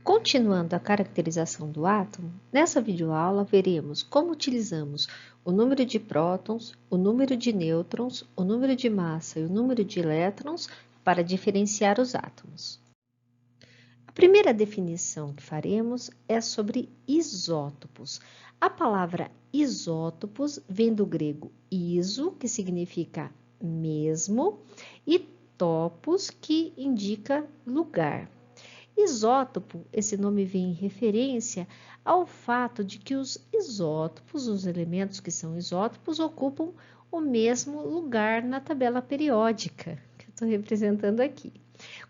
Continuando a caracterização do átomo, nessa videoaula veremos como utilizamos o número de prótons, o número de nêutrons, o número de massa e o número de elétrons para diferenciar os átomos. A primeira definição que faremos é sobre isótopos. A palavra isótopos vem do grego iso, que significa mesmo, e topos, que indica lugar. Isótopo, esse nome vem em referência ao fato de que os isótopos, os elementos que são isótopos, ocupam o mesmo lugar na tabela periódica, que eu estou representando aqui.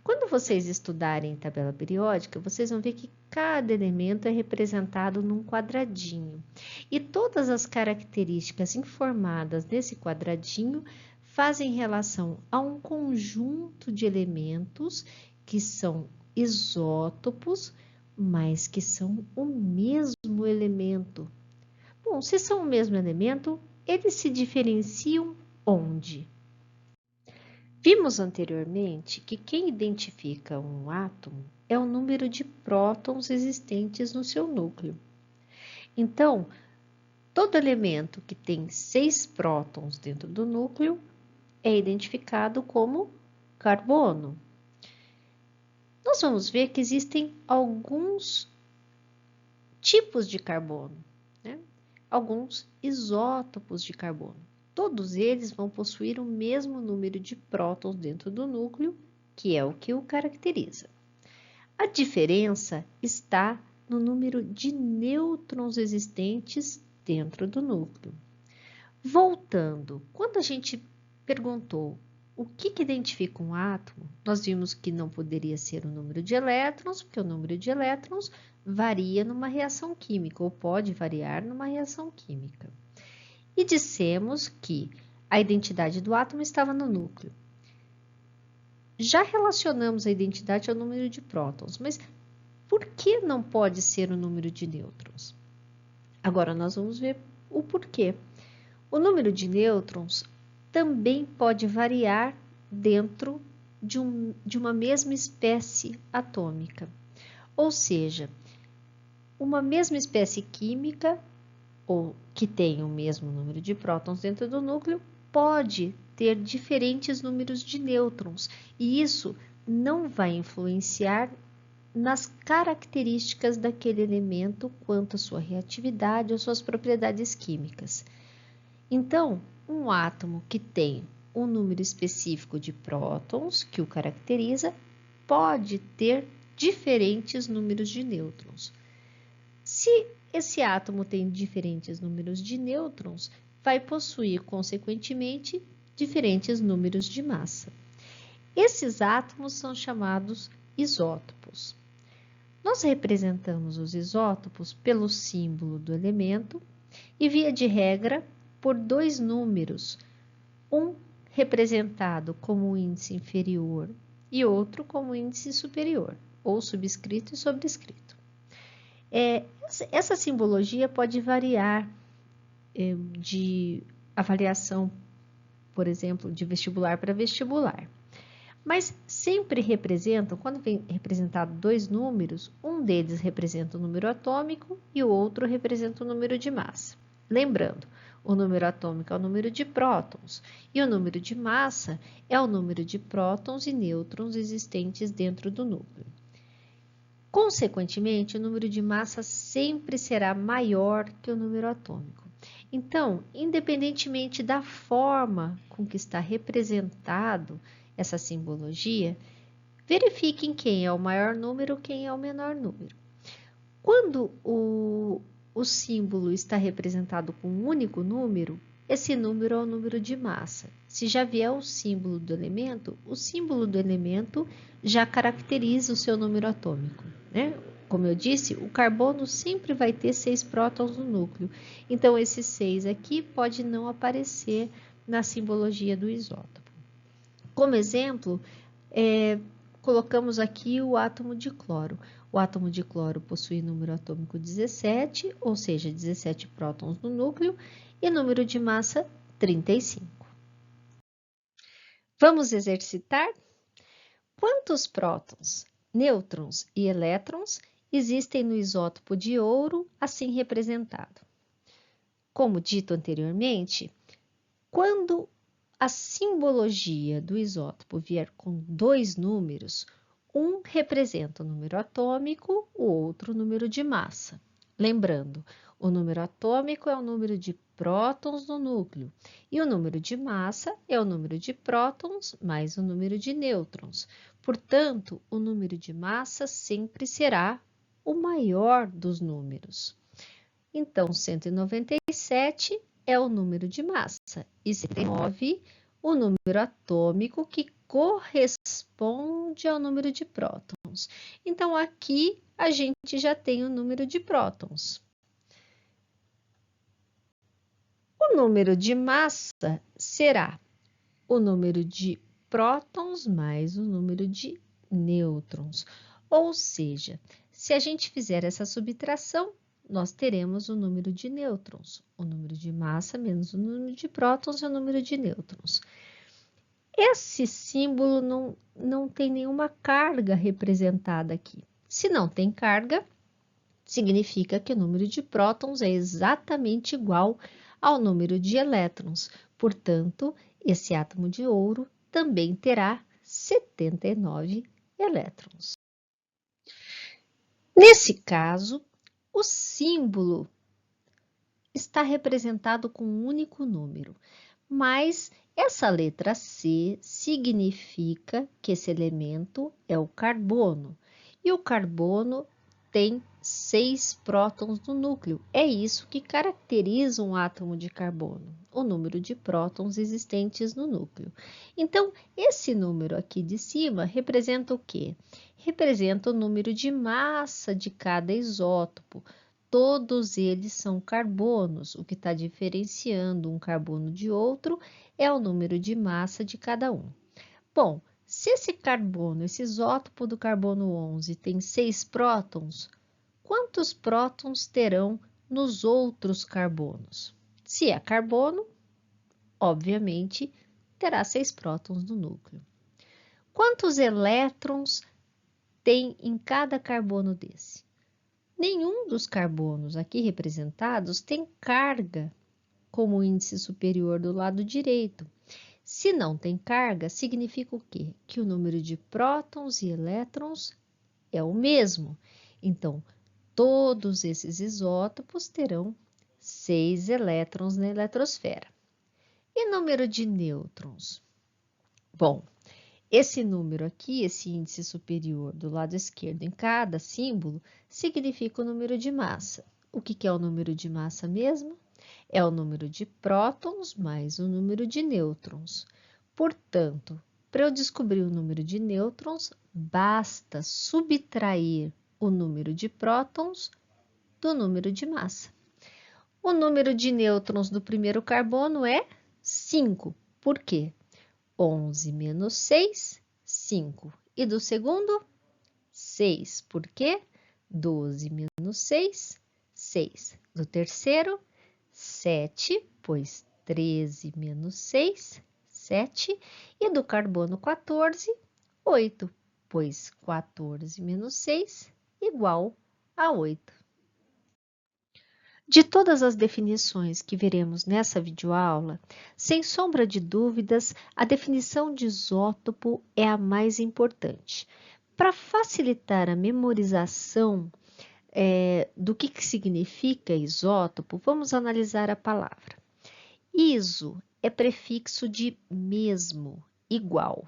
Quando vocês estudarem tabela periódica, vocês vão ver que cada elemento é representado num quadradinho. E todas as características informadas nesse quadradinho fazem relação a um conjunto de elementos que são isótopos, mas que são o mesmo elemento. Bom, se são o mesmo elemento, eles se diferenciam onde? Vimos anteriormente que quem identifica um átomo é o número de prótons existentes no seu núcleo. Então, todo elemento que tem 6 prótons dentro do núcleo é identificado como carbono. Nós vamos ver que existem alguns tipos de carbono, né? Alguns isótopos de carbono. Todos eles vão possuir o mesmo número de prótons dentro do núcleo, que é o que o caracteriza. A diferença está no número de nêutrons existentes dentro do núcleo. Voltando, quando a gente perguntou o que identifica um átomo, nós vimos que não poderia ser o número de elétrons, porque o número de elétrons varia numa reação química, ou pode variar numa reação química. E dissemos que a identidade do átomo estava no núcleo. Já relacionamos a identidade ao número de prótons, mas por que não pode ser o número de nêutrons? Agora nós vamos ver o porquê. O número de nêutrons também pode variar dentro de uma mesma espécie atômica. Ou seja, uma mesma espécie química, ou que tem o mesmo número de prótons dentro do núcleo, pode ter diferentes números de nêutrons, e isso não vai influenciar nas características daquele elemento quanto à sua reatividade ou suas propriedades químicas. Então, um átomo que tem um número específico de prótons, que o caracteriza, pode ter diferentes números de nêutrons. Se esse átomo tem diferentes números de nêutrons, vai possuir, consequentemente, diferentes números de massa. Esses átomos são chamados isótopos. Nós representamos os isótopos pelo símbolo do elemento e, via de regra, por dois números, um representado como índice inferior e outro como índice superior, ou subscrito e sobrescrito. Essa simbologia pode variar de avaliação, por exemplo, de vestibular para vestibular, mas sempre representam, quando vem representado dois números, um deles representa o número atômico e o outro representa o número de massa. Lembrando, o número atômico é o número de prótons e o número de massa é o número de prótons e nêutrons existentes dentro do núcleo. Consequentemente, o número de massa sempre será maior que o número atômico. Então, independentemente da forma com que está representado essa simbologia, verifiquem quem é o maior número, quem é o menor número. Quando o símbolo está representado com um único número, esse número é o número de massa. Se já vier o símbolo do elemento já caracteriza o seu número atômico, né? Como eu disse, o carbono sempre vai ter 6 prótons no núcleo. Então, esse 6 aqui pode não aparecer na simbologia do isótopo. Como exemplo, colocamos aqui o átomo de cloro. O átomo de cloro possui número atômico 17, ou seja, 17 prótons no núcleo, e número de massa 35. Vamos exercitar? Quantos prótons, nêutrons e elétrons existem no isótopo de ouro, assim representado. Como dito anteriormente, quando a simbologia do isótopo vier com dois números, um representa o número atômico, o outro o número de massa. Lembrando, o número atômico é o número de prótons no núcleo e o número de massa é o número de prótons mais o número de nêutrons. Portanto, o número de massa sempre será o maior dos números. Então, 197 é o número de massa e 109 o número atômico que corresponde ao número de prótons. Então, aqui a gente já tem o número de prótons. O número de massa será o número de prótons mais o número de nêutrons. Ou seja, se a gente fizer essa subtração, nós teremos o número de nêutrons, o número de massa menos o número de prótons é o número de nêutrons. Esse símbolo não tem nenhuma carga representada aqui. Se não tem carga, significa que o número de prótons é exatamente igual ao número de elétrons. Portanto, esse átomo de ouro também terá 79 elétrons. Nesse caso, o símbolo está representado com um único número, mas essa letra C significa que esse elemento é o carbono, e o carbono tem 6 prótons no núcleo. É isso que caracteriza um átomo de carbono, o número de prótons existentes no núcleo. Então, esse número aqui de cima representa o quê? Representa o número de massa de cada isótopo. Todos eles são carbonos, o que está diferenciando um carbono de outro é o número de massa de cada um. Bom, se esse carbono, esse isótopo do carbono 11 tem 6 prótons, quantos prótons terão nos outros carbonos? Se é carbono, obviamente, terá 6 prótons no núcleo. Quantos elétrons tem em cada carbono desse? Nenhum dos carbonos aqui representados tem carga como índice superior do lado direito. Se não tem carga, significa o quê? Que o número de prótons e elétrons é o mesmo. Então, todos esses isótopos terão 6 elétrons na eletrosfera. E número de nêutrons? Bom, esse número aqui, esse índice superior do lado esquerdo em cada símbolo, significa o número de massa. O que é o número de massa mesmo? É o número de prótons mais o número de nêutrons. Portanto, para eu descobrir o número de nêutrons, basta subtrair o número de prótons do número de massa. O número de nêutrons do primeiro carbono é 5. Por quê? 11 menos 6, 5. E do segundo, 6. Por quê? 12 menos 6, 6. Do terceiro, 7, pois 13 menos 6, 7. E do carbono 14, 8, pois 14 menos 6 igual a 8. De todas as definições que veremos nessa videoaula, sem sombra de dúvidas, a definição de isótopo é a mais importante. Para facilitar a memorização do que significa isótopo, vamos analisar a palavra. Iso é prefixo de mesmo, igual.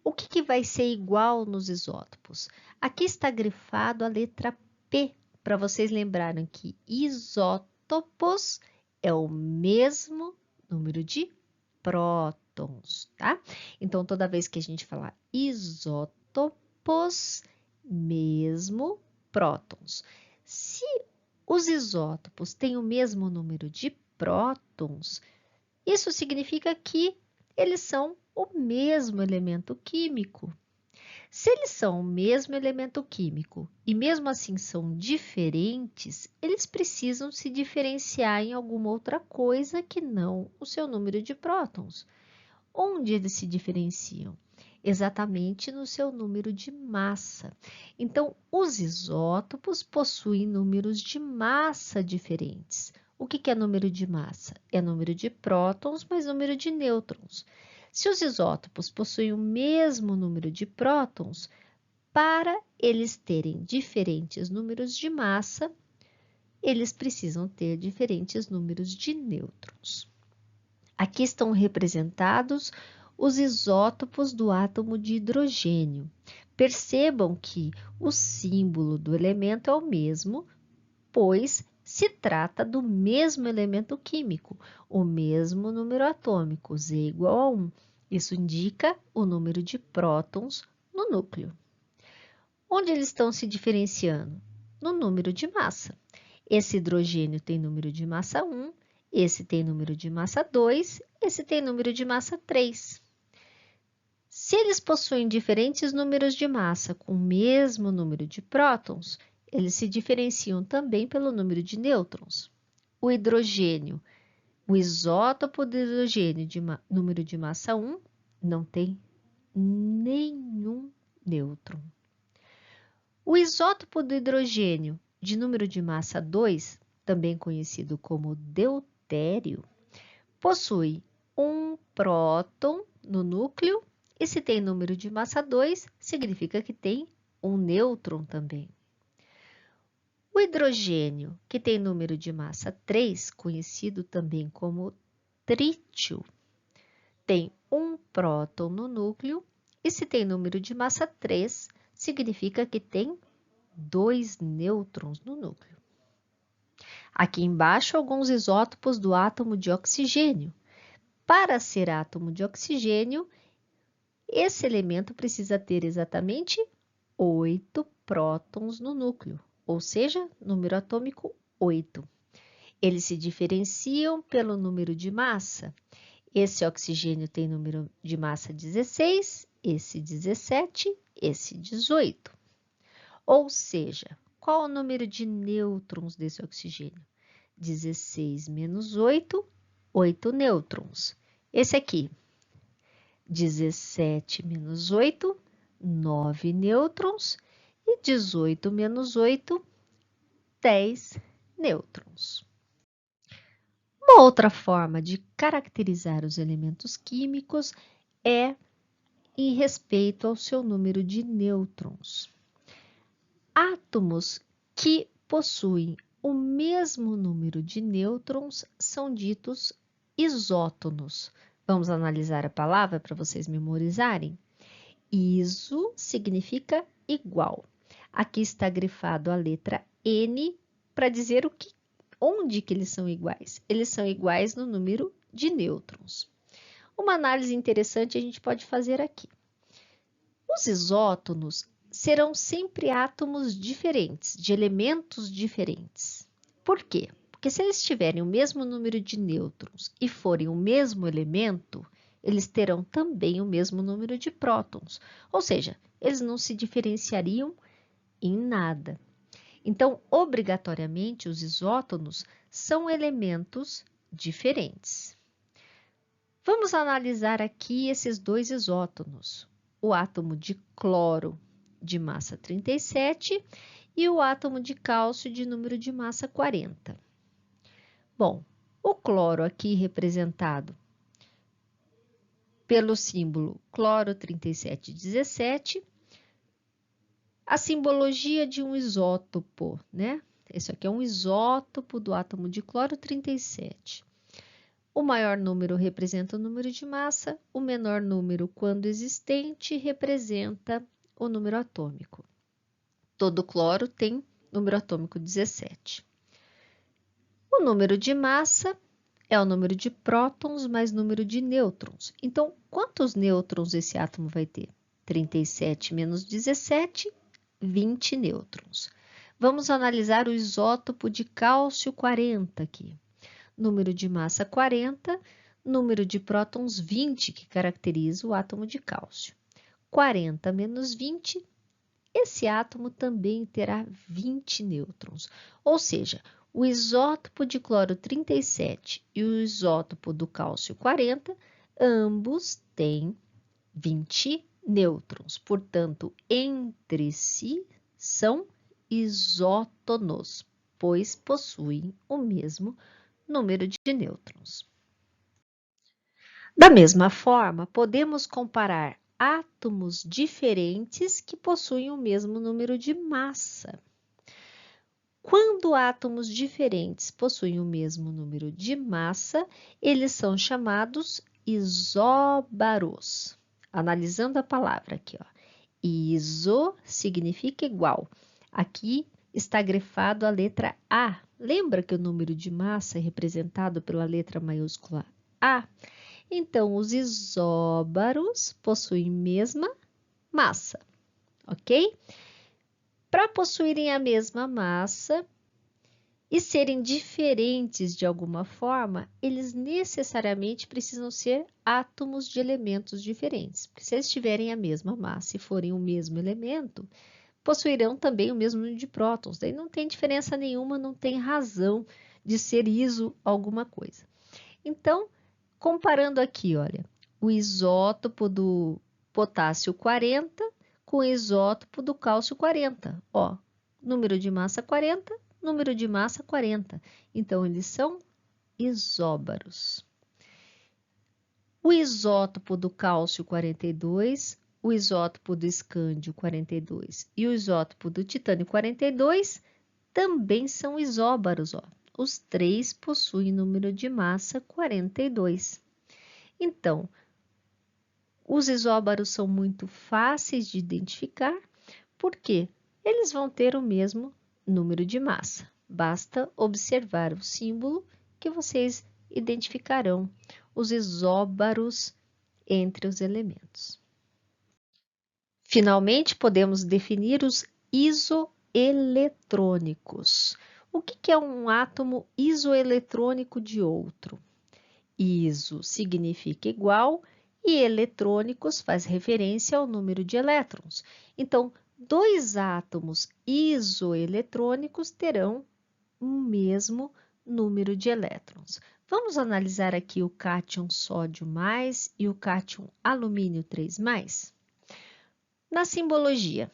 O que vai ser igual nos isótopos? Aqui está grifado a letra P, para vocês lembrarem que isótopos é o mesmo número de prótons, tá? Então, toda vez que a gente falar isótopos, mesmo prótons. Se os isótopos têm o mesmo número de prótons, isso significa que eles são o mesmo elemento químico. Se eles são o mesmo elemento químico e mesmo assim são diferentes, eles precisam se diferenciar em alguma outra coisa que não o seu número de prótons. Onde eles se diferenciam? exatamente no seu número de massa. Então, os isótopos possuem números de massa diferentes. O que é número de massa? É número de prótons mais número de nêutrons. Se os isótopos possuem o mesmo número de prótons, para eles terem diferentes números de massa, eles precisam ter diferentes números de nêutrons. Aqui estão representados os isótopos do átomo de hidrogênio. Percebam que o símbolo do elemento é o mesmo, pois se trata do mesmo elemento químico, o mesmo número atômico, Z igual a 1. Isso indica o número de prótons no núcleo. Onde eles estão se diferenciando? No número de massa. Esse hidrogênio tem número de massa 1, esse tem número de massa 2, esse tem número de massa 3. Se eles possuem diferentes números de massa com o mesmo número de prótons, eles se diferenciam também pelo número de nêutrons. O hidrogênio, o isótopo do hidrogênio de número de massa 1, não tem nenhum nêutron. O isótopo do hidrogênio de número de massa 2, também conhecido como deutério, possui um próton no núcleo e se tem número de massa 2, significa que tem um nêutron também. O hidrogênio, que tem número de massa 3, conhecido também como trítio, tem um próton no núcleo e se tem número de massa 3, significa que tem 2 nêutrons no núcleo. Aqui embaixo, alguns isótopos do átomo de oxigênio. Para ser átomo de oxigênio, esse elemento precisa ter exatamente 8 prótons no núcleo, ou seja, número atômico 8. Eles se diferenciam pelo número de massa. Esse oxigênio tem número de massa 16, esse 17, esse 18. Ou seja, qual o número de nêutrons desse oxigênio? 16 menos 8, 8 nêutrons. Esse aqui, 17 menos 8, 9 nêutrons. E 18 menos 8, 10 nêutrons. Uma outra forma de caracterizar os elementos químicos é em respeito ao seu número de nêutrons. Átomos que possuem o mesmo número de nêutrons são ditos isótonos. Vamos analisar a palavra para vocês memorizarem? Iso significa igual. Aqui está grifado a letra N para dizer onde que eles são iguais. Eles são iguais no número de nêutrons. Uma análise interessante a gente pode fazer aqui. Os isótonos serão sempre átomos diferentes, de elementos diferentes. Por quê? Porque se eles tiverem o mesmo número de nêutrons e forem o mesmo elemento, eles terão também o mesmo número de prótons. Ou seja, eles não se diferenciariam em nada. Então, obrigatoriamente, os isótonos são elementos diferentes. Vamos analisar aqui esses dois isótonos. O átomo de cloro de massa 37 e o átomo de cálcio de número de massa 40. Bom, o cloro aqui representado pelo símbolo cloro 3717, a simbologia de um isótopo, né? Esse aqui é um isótopo do átomo de cloro 37. O maior número representa o número de massa, o menor número, quando existente, representa o número atômico. Todo cloro tem número atômico 17. O número de massa é o número de prótons mais número de nêutrons. Então, quantos nêutrons esse átomo vai ter? 37 menos 17, 20 nêutrons. Vamos analisar o isótopo de cálcio 40 aqui. Número de massa 40, número de prótons 20, que caracteriza o átomo de cálcio. 40 menos 20, esse átomo também terá 20 nêutrons. Ou seja, o isótopo de cloro 37 e o isótopo do cálcio 40, ambos têm 20 nêutrons. Portanto, entre si são isótonos, pois possuem o mesmo número de nêutrons. Da mesma forma, podemos comparar átomos diferentes que possuem o mesmo número de massa. Quando átomos diferentes possuem o mesmo número de massa, eles são chamados isóbaros. Analisando a palavra aqui, ó. Iso significa igual. Aqui está grifado a letra A. Lembra que o número de massa é representado pela letra maiúscula A? Então, os isóbaros possuem mesma massa, ok? Para possuírem a mesma massa e serem diferentes de alguma forma, eles necessariamente precisam ser átomos de elementos diferentes. Porque se eles tiverem a mesma massa e forem o mesmo elemento, possuirão também o mesmo número de prótons. Daí não tem diferença nenhuma, não tem razão de ser iso alguma coisa. Então, comparando aqui, olha, o isótopo do potássio 40 com o isótopo do cálcio 40. Ó, número de massa 40, número de massa 40. Então, eles são isóbaros. O isótopo do cálcio 42, o isótopo do escândio 42 e o isótopo do titânio 42 também são isóbaros, ó. Os três possuem número de massa 42. Então, os isóbaros são muito fáceis de identificar, porque eles vão ter o mesmo número de massa. Basta observar o símbolo que vocês identificarão os isóbaros entre os elementos. Finalmente, podemos definir os isoeletrônicos. O que é um átomo isoeletrônico de outro? Iso significa igual e eletrônicos faz referência ao número de elétrons. Então, dois átomos isoeletrônicos terão o mesmo número de elétrons. Vamos analisar aqui o cátion sódio mais e o cátion alumínio 3+. Na simbologia,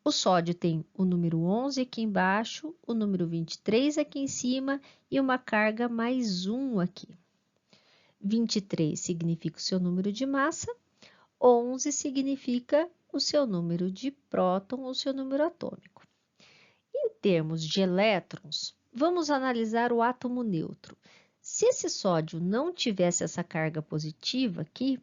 o sódio tem o número 11 aqui embaixo, o número 23 aqui em cima e uma carga mais 1 aqui. 23 significa o seu número de massa, 11 significa o seu número de próton ou seu número atômico. Em termos de elétrons, vamos analisar o átomo neutro. Se esse sódio não tivesse essa carga positiva aqui,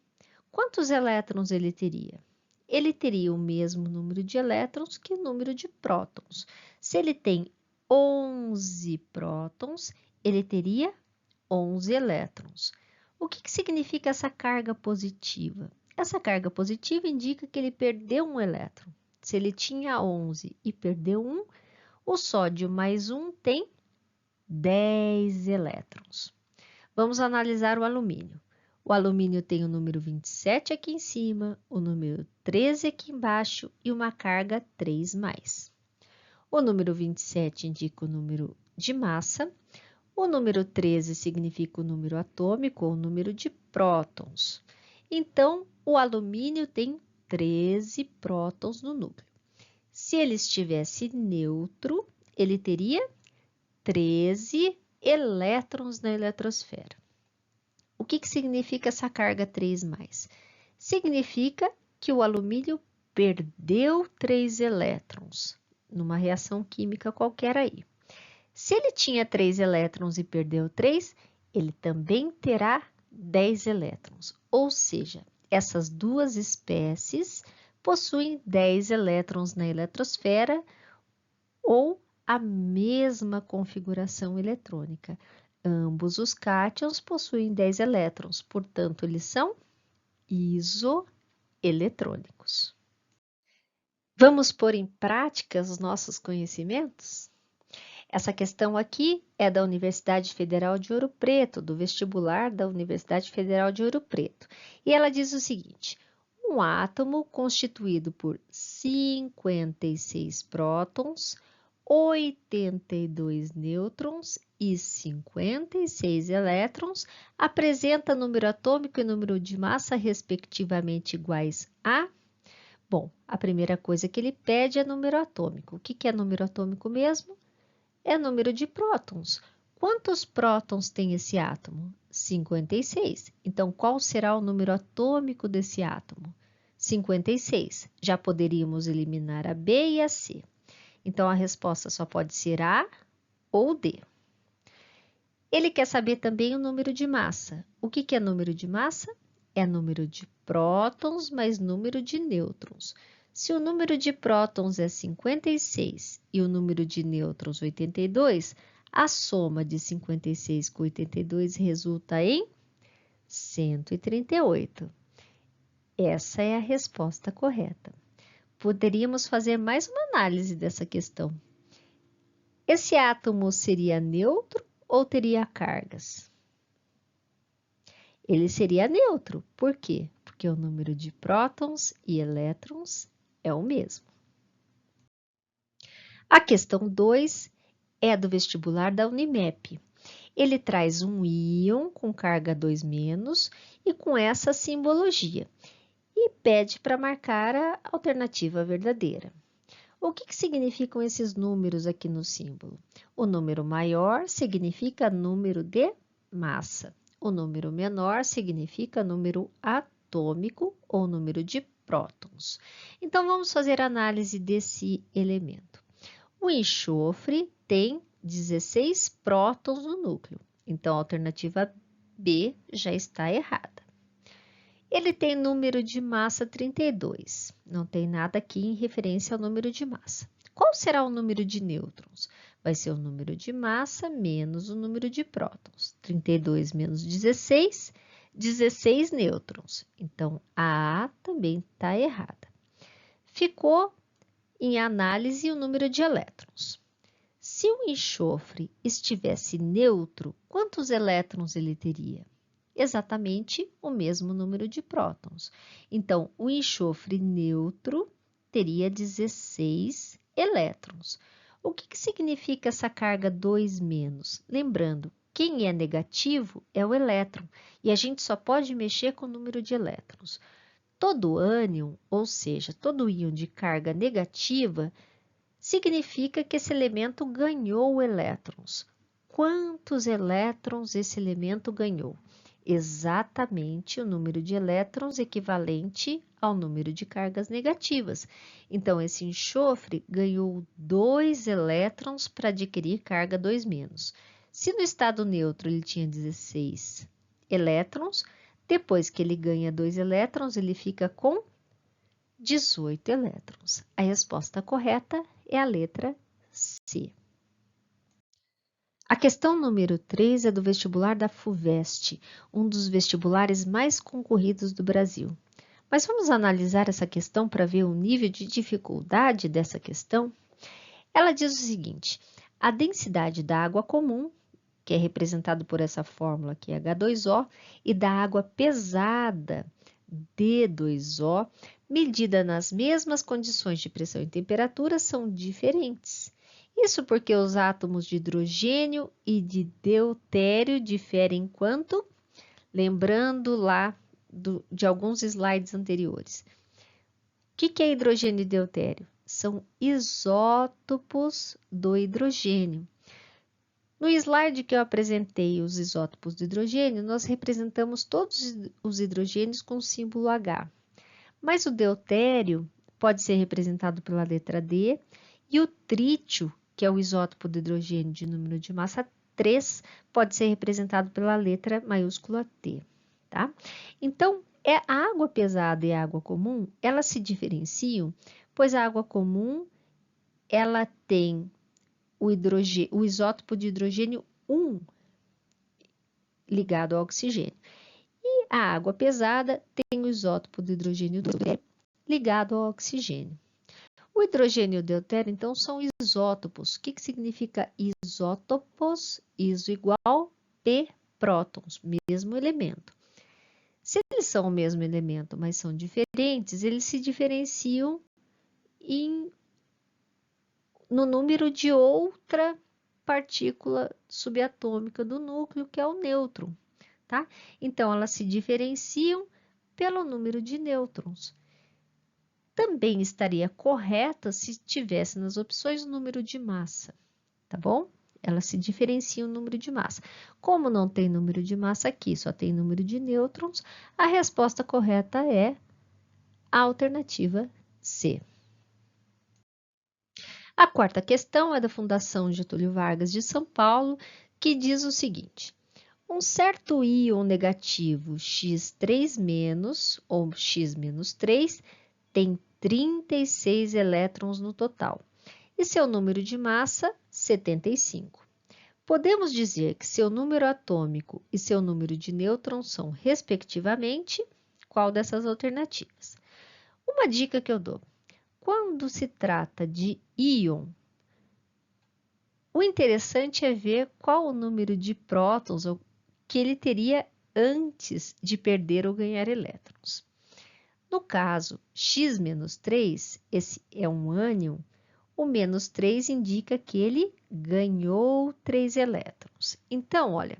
quantos elétrons ele teria? Ele teria o mesmo número de elétrons que o número de prótons. Se ele tem 11 prótons, ele teria 11 elétrons. O que significa essa carga positiva? Essa carga positiva indica que ele perdeu um elétron. Se ele tinha 11 e perdeu 1, o sódio mais 1 tem 10 elétrons. Vamos analisar o alumínio. O alumínio tem o número 27 aqui em cima, o número 13 aqui embaixo e uma carga 3+. O número 27 indica o número de massa. O número 13 significa o número atômico ou o número de prótons. Então, o alumínio tem 13 prótons no núcleo. Se ele estivesse neutro, ele teria 13 elétrons na eletrosfera. O que significa essa carga 3+? Significa que o alumínio perdeu 3 elétrons numa reação química qualquer aí. Se ele tinha 3 elétrons e perdeu 3, ele também terá 10 elétrons. Ou seja, essas duas espécies possuem 10 elétrons na eletrosfera ou a mesma configuração eletrônica. Ambos os cátions possuem 10 elétrons, portanto, eles são isoeletrônicos. Vamos pôr em prática os nossos conhecimentos? Essa questão aqui é da Universidade Federal de Ouro Preto, do vestibular da Universidade Federal de Ouro Preto. E ela diz o seguinte: um átomo constituído por 56 prótons, 82 nêutrons e 56 elétrons apresenta número atômico e número de massa respectivamente iguais a Bom, a primeira coisa que ele pede é número atômico. O que é número atômico mesmo? É número de prótons. Quantos prótons tem esse átomo? 56. Então, qual será o número atômico desse átomo? 56. Já poderíamos eliminar a B e a C. Então, a resposta só pode ser A ou D. Ele quer saber também o número de massa. O que é número de massa? É número de prótons mais número de nêutrons. Se o número de prótons é 56 e o número de nêutrons 82, a soma de 56 com 82 resulta em 138. Essa é a resposta correta. Poderíamos fazer mais uma análise dessa questão. Esse átomo seria neutro ou teria cargas? Ele seria neutro. Por quê? Porque o número de prótons e elétrons é o mesmo. A questão 2 é do vestibular da Unimep. Ele traz um íon com carga 2- e com essa simbologia e pede para marcar a alternativa verdadeira. O que significam esses números aqui no símbolo? O número maior significa número de massa. O número menor significa número atômico ou número de prótons. Então, vamos fazer análise desse elemento. O enxofre tem 16 prótons no núcleo. Então, a alternativa B já está errada. Ele tem número de massa 32. Não tem nada aqui em referência ao número de massa. Qual será o número de nêutrons? Vai ser o número de massa menos o número de prótons. 32 menos 16, 16 nêutrons. Então, a A também está errada. Ficou em análise o número de elétrons. Se o enxofre estivesse neutro, quantos elétrons ele teria? Exatamente o mesmo número de prótons. Então, o enxofre neutro teria 16 elétrons. O que significa essa carga 2-? Lembrando, quem é negativo é o elétron, e a gente só pode mexer com o número de elétrons. Todo ânion, ou seja, todo íon de carga negativa, significa que esse elemento ganhou elétrons. Quantos elétrons esse elemento ganhou? Exatamente o número de elétrons equivalente ao número de cargas negativas. Então, esse enxofre ganhou 2 elétrons para adquirir carga 2-. Se no estado neutro ele tinha 16 elétrons, depois que ele ganha 2 elétrons, ele fica com 18 elétrons. A resposta correta é a letra C. A questão número 3 é do vestibular da FUVEST, um dos vestibulares mais concorridos do Brasil. Mas vamos analisar essa questão para ver o nível de dificuldade dessa questão? Ela diz o seguinte: a densidade da água comum, que é representado por essa fórmula aqui, H2O, e da água pesada, D2O, medida nas mesmas condições de pressão e temperatura, são diferentes. Isso porque os átomos de hidrogênio e de deutério diferem quanto? Lembrando lá de alguns slides anteriores. O que é hidrogênio e deutério? São isótopos do hidrogênio. No slide que eu apresentei os isótopos do hidrogênio, nós representamos todos os hidrogênios com o símbolo H. Mas o deutério pode ser representado pela letra D e o trítio, que é o isótopo do hidrogênio de número de massa 3, pode ser representado pela letra maiúscula T, tá? Então, a água pesada e a água comum, elas se diferenciam, pois a água comum, ela tem o isótopo de hidrogênio 1 ligado ao oxigênio. E a água pesada tem o isótopo de hidrogênio 2 ligado ao oxigênio. O hidrogênio e o deutério, então, são isótopos. O que significa isótopos? Iso igual P prótons, mesmo elemento. Se eles são o mesmo elemento, mas são diferentes, eles se diferenciam no número de outra partícula subatômica do núcleo, que é o nêutron, tá? Então, elas se diferenciam pelo número de nêutrons. também estaria correta se tivesse nas opções o número de massa, tá bom? Ela se diferencia o número de massa. Como não tem número de massa aqui, só tem número de nêutrons, a resposta correta é a alternativa C. A quarta questão é da Fundação Getúlio Vargas de São Paulo, que diz o seguinte: um certo íon negativo X3- ou X-3 tem 36 elétrons no total e seu número de massa 75. Podemos dizer que seu número atômico e seu número de nêutrons são, respectivamente, qual dessas alternativas? Uma dica que eu dou: quando se trata de íon, o interessante é ver qual o número de prótons que ele teria antes de perder ou ganhar elétrons. No caso X-3, esse é um ânion, o menos 3 indica que ele ganhou 3 elétrons. Então, olha,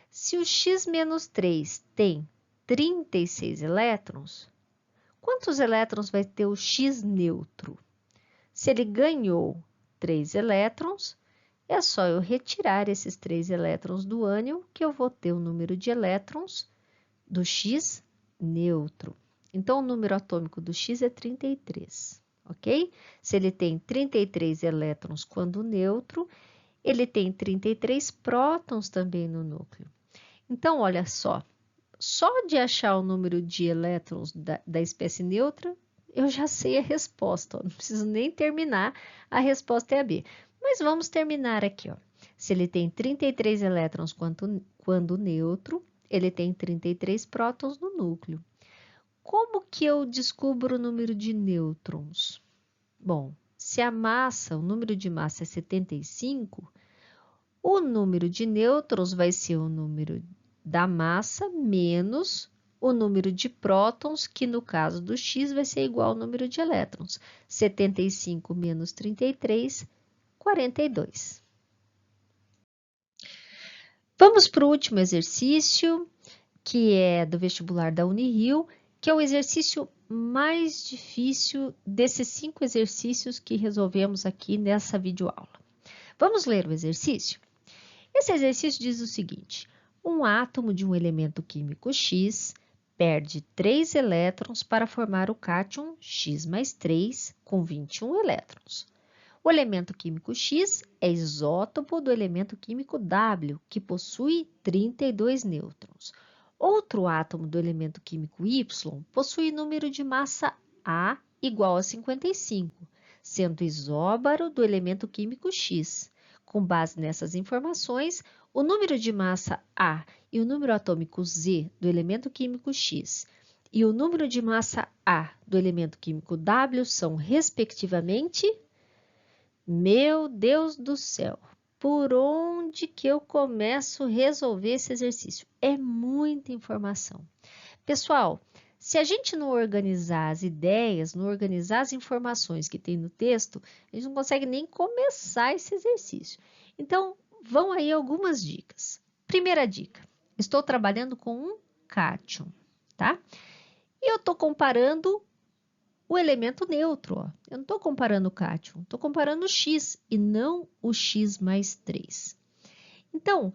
se o X-3 tem 36 elétrons, quantos elétrons vai ter o X neutro? Se ele ganhou 3 elétrons, é só eu retirar esses 3 elétrons do ânion que eu vou ter o número de elétrons do X neutro. Então, o número atômico do X é 33, ok? Se ele tem 33 elétrons quando neutro, ele tem 33 prótons também no núcleo. Então, olha só de achar o número de elétrons da espécie neutra, eu já sei a resposta, ó, não preciso nem terminar, a resposta é a B. Mas vamos terminar aqui, ó. Se ele tem 33 elétrons quando neutro, ele tem 33 prótons no núcleo. Como que eu descubro o número de nêutrons? Bom, se a massa, o número de massa é 75, o número de nêutrons vai ser o número da massa menos o número de prótons, que no caso do X vai ser igual ao número de elétrons. 75 menos 33, 42. Vamos para o último exercício, que é do vestibular da Unirio, que é o exercício mais difícil desses 5 exercícios que resolvemos aqui nessa videoaula. Vamos ler o exercício? Esse exercício diz o seguinte: um átomo de um elemento químico X perde 3 elétrons para formar o cátion X+3 com 21 elétrons. O elemento químico X é isótopo do elemento químico W, que possui 32 nêutrons. Outro átomo do elemento químico Y possui número de massa A igual a 55, sendo isóbaro do elemento químico X. Com base nessas informações, o número de massa A e o número atômico Z do elemento químico X e o número de massa A do elemento químico W são, respectivamente... Meu Deus do céu, por onde que eu começo a resolver esse exercício? É muita informação. Pessoal, se a gente não organizar as ideias, não organizar as informações que tem no texto, a gente não consegue nem começar esse exercício. Então, vão aí algumas dicas. Primeira dica, estou trabalhando com um cátion, tá? E eu estou comparando o elemento neutro, ó. Eu não estou comparando o cátion, estou comparando o X e não o X+3. Então,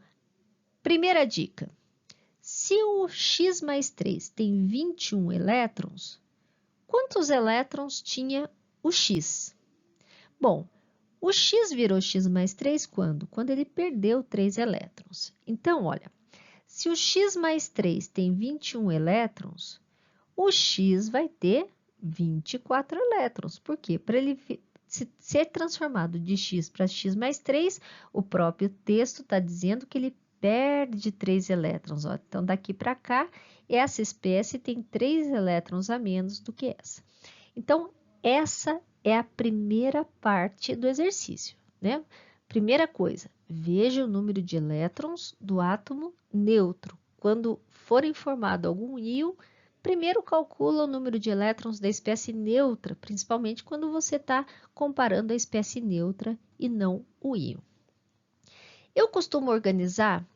primeira dica, se o X+3 tem 21 elétrons, quantos elétrons tinha o X? Bom, o X virou X+3 quando? Quando ele perdeu 3 elétrons. Então, olha, se o X+3 tem 21 elétrons, o X vai ter 24 elétrons. Por quê? Para ele ser transformado de X para X+3, o próprio texto está dizendo que ele perde 3 elétrons. Ó. Então, daqui para cá, essa espécie tem 3 elétrons a menos do que essa. Então, essa é a primeira parte do exercício, né? Primeira coisa, veja o número de elétrons do átomo neutro. Quando for informado algum íon, primeiro calcula o número de elétrons da espécie neutra, principalmente quando você está comparando a espécie neutra e não o íon. Eu costumo organizar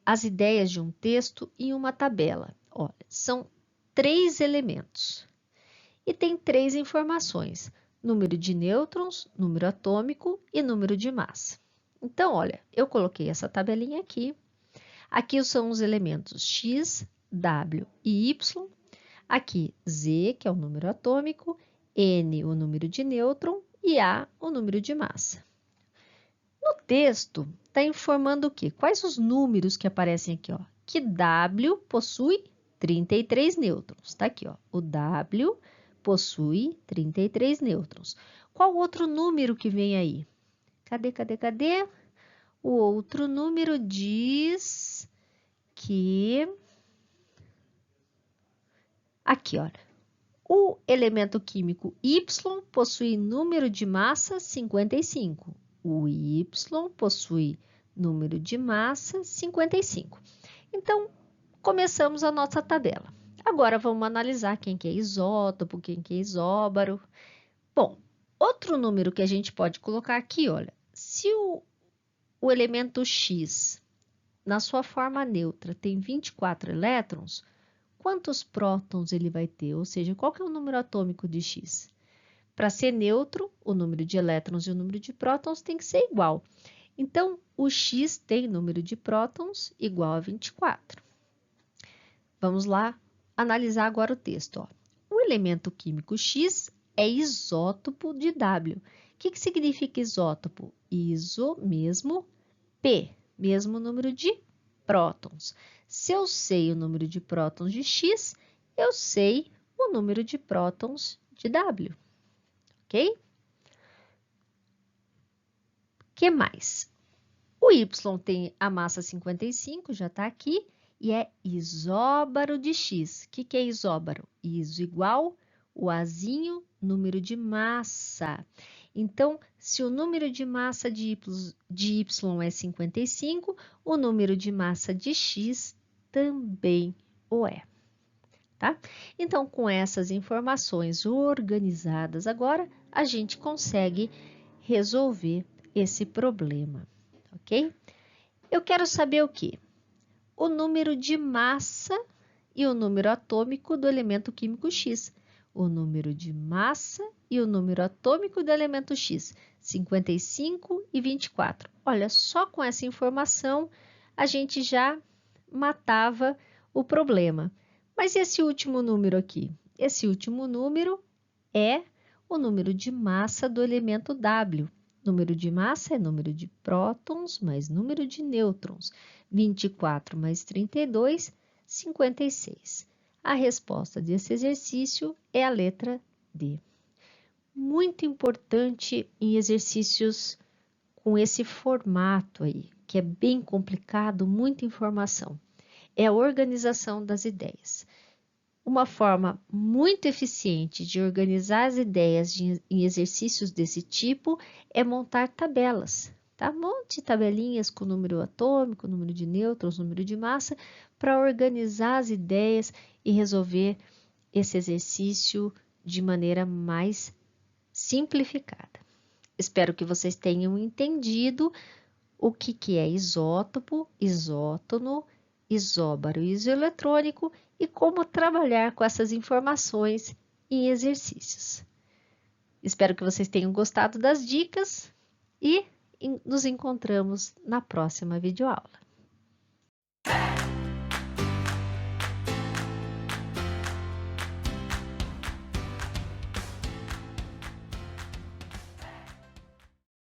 as ideias de um texto em uma tabela. Olha, são 3 elementos. e tem 3 informações: número de nêutrons, número atômico e número de massa. Então, olha, eu coloquei essa tabelinha aqui. Aqui são os elementos X, W e Y. Aqui Z, que é o número atômico, N, o número de nêutron e A, o número de massa. No texto, está informando o quê? Quais os números que aparecem aqui, ó? Que W possui 33 nêutrons. Está aqui, ó. O W possui 33 nêutrons. Qual outro número que vem aí? Cadê? O outro número diz que... Aqui, olha. O elemento químico Y possui número de massa 55. O Y possui número de massa 55. Então, começamos a nossa tabela. Agora, vamos analisar quem que é isótopo, quem que é isóbaro. Bom, outro número que a gente pode colocar aqui, olha, se o elemento X, na sua forma neutra, tem 24 elétrons, quantos prótons ele vai ter? Ou seja, qual que é o número atômico de X? Para ser neutro, o número de elétrons e o número de prótons tem que ser igual. Então, o X tem número de prótons igual a 24. Vamos lá analisar agora o texto. Ó. O elemento químico X é isótopo de W. O que significa isótopo? Iso, mesmo, P, mesmo número de prótons. Se eu sei o número de prótons de X, eu sei o número de prótons de W. Ok? O que mais? O Y tem a massa 55, já está aqui, e é isóbaro de X. O que é isóbaro? Iso igual o Azinho, número de massa. Então, se o número de massa de Y é 55, o número de massa de X também o é. Tá? Então, com essas informações organizadas agora, a gente consegue resolver esse problema, ok? Eu quero saber o quê? O número de massa e o número atômico do elemento químico X. O número de massa e o número atômico do elemento X, 55 e 24. Olha, só com essa informação a gente já matava o problema. Mas e esse último número aqui? Esse último número é o número de massa do elemento W. Número de massa é número de prótons mais número de nêutrons. 24 mais 32, 56. A resposta desse exercício é a letra D. Muito importante em exercícios com esse formato aí, que é bem complicado, muita informação. É a organização das ideias. Uma forma muito eficiente de organizar as ideias em exercícios desse tipo é montar tabelas. Tá? Monte tabelinhas com número atômico, número de nêutrons, número de massa, para organizar as ideias e resolver esse exercício de maneira mais simplificada. Espero que vocês tenham entendido o que é isótopo, isótono, isóbaro e isoeletrônico e como trabalhar com essas informações em exercícios. Espero que vocês tenham gostado das dicas e nos encontramos na próxima videoaula.